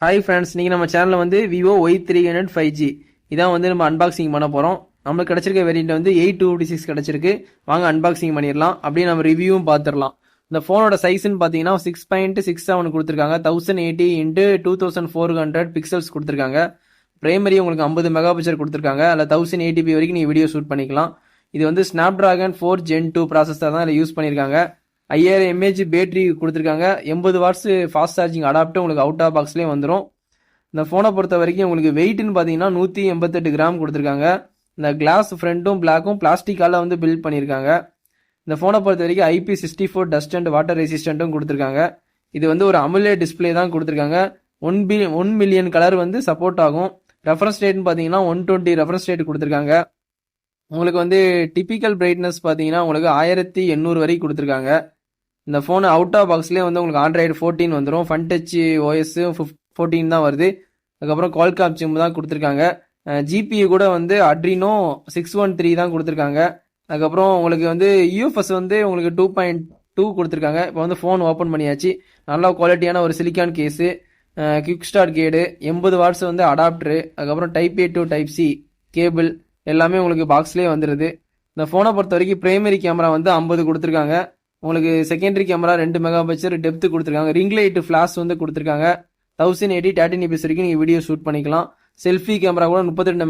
Hi friends, நீங்கள் நம்ம சேனலில் வந்து விவோ Y300 5G இதான் வந்து நம்ம அன்பாக்சிங் பண்ண போகிறோம். நம்மளுக்கு கிடச்சிருக்க வேரியண்ட் வந்து 8256 கிடச்சிருக்கு. வாங்க அன்பாக்சிங் பண்ணிடலாம். அப்படியே நம்ம ரிவ்யூவும் பார்த்துடலாம். இந்த ஃபோனோட சைஸ்ன்னு பார்த்தீங்கன்னா 6.67 கொடுத்துருக்காங்க. 1080 × 2400 பிக்சல்ஸ் கொடுத்துருக்காங்க. பிரைமரி உங்களுக்கு 50 மெகா பிக்சல் கொடுத்துருக்காங்க. அதில் 1080p வரைக்கும் நீங்கள் வீடியோ ஷூட் பண்ணிக்கலாம். இது வந்து ஸ்னாப்டிராகன் 4 Gen 2 ப்ராசஸர் தான் இதில் யூஸ் பண்ணியிருக்காங்க. 5000 mAh பேட்டரி கொடுத்துருக்காங்க. 80 வாட்ஸ் ஃபாஸ்ட் சார்ஜிங் அடாப்டர் உங்களுக்கு அவுட் ஆஃப் பாக்ஸ்லேயே வந்துடும். இந்த ஃபோனை பொறுத்த வரைக்கும் உங்களுக்கு வெயிட்னு பார்த்தீங்கன்னா 188 கிராம் கொடுத்துருக்காங்க. இந்த கிளாஸ் ஃப்ரண்ட்டும் பிளாக்கும் பிளாஸ்டிக்கால வந்து பில்ட் பண்ணியிருக்காங்க. இந்த ஃபோனை பொறுத்த வரைக்கும் IP64 டஸ்ட் அண்ட் வாட்டர் ரெசிஸ்டண்ட்டும் கொடுத்துருக்காங்க. இது வந்து ஒரு அமுலேட் டிஸ்பிளே தான் கொடுத்துருக்காங்க. 1 மில்லியன் கலர் வந்து சப்போர்ட் ஆகும். ரெஃபரன்ஸ் ரேட்னு பார்த்தீங்கன்னா 120 ரெஃபரன்ஸ் ரேட் கொடுத்துருக்காங்க. உங்களுக்கு வந்து டிபிக்கல் பிரைட்னஸ் பார்த்தீங்கன்னா உங்களுக்கு 1800 வரைக்கும் கொடுத்துருக்காங்க. இந்த ஃபோன் அவுட் ஆஃப் பாக்ஸ்லேயே வந்து உங்களுக்கு Android 14 வந்துடும். ஃபன் டச் OS 14 தான் வருது. அதுக்கப்புறம் Qualcomm சிம் தான் கொடுத்துருக்காங்க. GPU கூட வந்து Adreno 613 தான் கொடுத்துருக்காங்க. அதுக்கப்புறம் உங்களுக்கு வந்து UFS வந்து உங்களுக்கு 2.2 கொடுத்துருக்காங்க. இப்போ வந்து ஃபோன் ஓப்பன் பண்ணியாச்சு. நல்ல குவாலிட்டியான ஒரு சிலிக்கான் கேஸு, குவிக் ஸ்டார்ட் கேடு, 80 வாட்ஸ் வந்து அடாப்டரு, அதுக்கப்புறம் Type A to Type C cable எல்லாமே உங்களுக்கு பாக்ஸ்லேயே வந்துடுது. இந்த ஃபோனை பொறுத்த வரைக்கும் பிரைமரி கேமரா வந்து 50 கொடுத்துருக்காங்க. உங்களுக்கு secondary camera 2 mega pixel depth கொடுத்துருக்காங்க. ரிங் லைட் ஃபிளாஷ் வந்து கொடுத்துருக்காங்க. 1080 13fps வரைக்கும் நீங்கள் வீடியோ ஷூட் பண்ணிக்கலாம். செல்ஃபி கேமரா கூட 32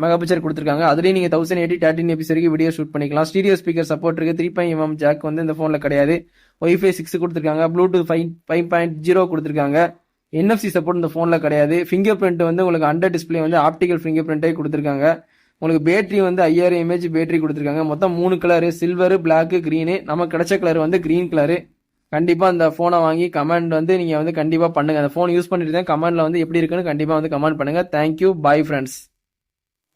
மெகா பிக்சல் கொடுத்துருக்காங்க. அதுலேயும் நீங்கள் 1080 13fps வரைக்கும் வீடியோ ஷூட் பண்ணிக்கலாம். ஸ்டீரியோ ஸ்பீக்கர் சப்போர்ட் இருக்குது. 3.mm ஜாக் வந்து இந்த ஃபோனில் கிடையாது. Wi-Fi 6 கொடுத்துருக்காங்க. ப்ளூடூத் 5.0 கொடுத்துருக்காங்க. NFC சப்போர்ட் இந்த ஃபோனில் கிடையாது. ஃபிங்கர் பிரிண்ட் வந்து உங்களுக்கு அண்டர் டிஸ்பிளே வந்து ஆப்டிக்கல் ஃபிங்கர் பிரிண்டே கொடுத்துருக்காங்க. உங்களுக்கு பேட்டரி வந்து 5000 mAh பேட்டரி கொடுத்துருக்காங்க. மொத்தம் 3 கலரு, சில்வரு, பிளாக்கு, க்ரீனு. நமக்கு கிடைச்ச கலர் வந்து க்ரீன் கலரு. கண்டிப்பாக அந்த ஃபோனை வாங்கி கமெண்ட் வந்து நீங்கள் வந்து கண்டிப்பாக பண்ணுங்கள். அந்த ஃபோன் யூஸ் பண்ணிட்டு தான் கமெண்ட்டில் வந்து எப்படி இருக்குன்னு கண்டிப்பாக வந்து கமெண்ட் பண்ணுங்கள். Thank you, bye friends.